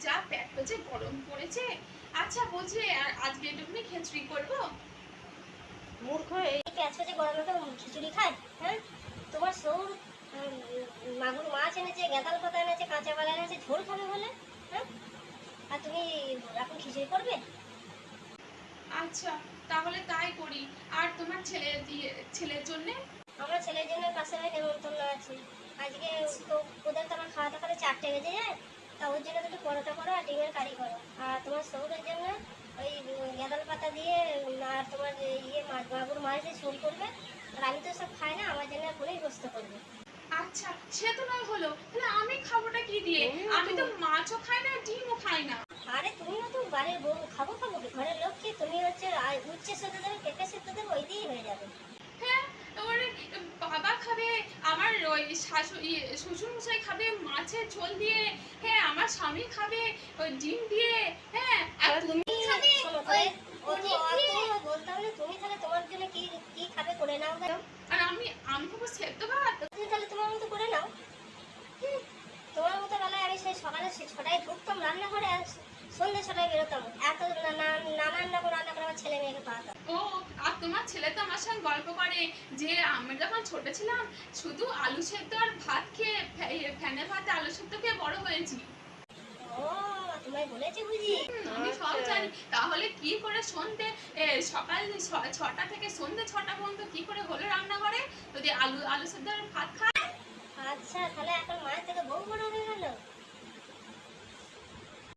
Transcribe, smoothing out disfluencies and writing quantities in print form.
যা পেটটা যে গরম পড়েছে। আচ্ছা বলছি আজকে একটুখানি খিচুড়ি করবো। মূর্খ, এই প্যাচপ্যাচে গরমে তো খিচুড়ি খায়? হ্যাঁ, তোমার সৌর মাগুর মাছ এনেছে, গেঁদাল পাতা এনেছে, কাঁচা বালা এনেছে, ঝোল খাবে বলে। হ্যাঁ, আর তুমি এখন খিচুড়ি করবে? আচ্ছা তাহলে তাই করি। আর তোমার ছেলের জন্য? আমার ছেলের জন্য পাশে ভাই নেমন্তন্ন আছে আজকে। তো ওদের তো আমার খাওয়াতে খাওয়াতে 4টে বেজে যায়। তা ওর জন্য একটু পরোটা করো আর ডিমের কারি করো। আর তোমার সৌরের জন্য ওই গেঁদাল পাতা দিয়ে আর তোমার ইয়ে মাছ, মাগুর মাছ দিয়ে ঝোল করবে। আর আমি তো সব খাই না, আমার জন্য পনির গোস্ত করবে। আচ্ছা সে তো নয় হলো, তাহলে আমি খাবোটা কি দিয়ে? আমি তো মাছও খাই না, ডিমও খাই না। আরে তুমিও তো বাড়ির বউ, খাবো কি ঘরের লোক কি? তুমি হচ্ছে উচ্ছে সেদ্ধ দেবে, পেঁপে সেদ্ধ দেবে, ওই দিয়েই হয়ে যাবে। হ্যাঁ, এবারে বাবা খাবে, আমার ওই শ্বশুর মশাই খাবে মাছের ঝোল দিয়ে। হ্যাঁ, আমার স্বামী খাবে ওই ডিম দিয়ে। হ্যাঁ, আর তুমি খাবে ওই পনির দিয়ে। বলতে হবে তুমি তাহলে তোমার জন্য কি কি খাবে করে নাও। আর আমি খাবো সেদ্ধ ভাত। তুমি তাহলে তোমার মতো করে নাও। তোমার মতো বেলায় আমি সেই সকালে 6টায় ঢুকতাম রান্নাঘরে, আর সন্ধ্যে 6টায় বেরোতাম। এত নানান রকম রান্না করে আমার ছেলে মেয়েকে পাঠাতাম। ও, আর তোমার ছেলে তো আমার সঙ্গে গল্প করে যে আমরা যখন ছোট ছিলাম শুধু আলু সেদ্ধ আর ভাত খেয়ে ফ্যানে ভাতে আলু সেদ্ধ খেয়ে বড় হয়েছি। ও, তোমায় বলেছে বুঝি? আমি সব জানি। তাহলে কি করে সন্ধ্যে সকাল 6টা থেকে সন্ধ্যে 6টা পর্যন্ত কি করে হলো রান্নাঘরে যদি আলু সেদ্ধ আর ভাত খায়? আচ্ছা, তাহলে এখন মায়ের থেকে বউ বড় হয়ে গেল।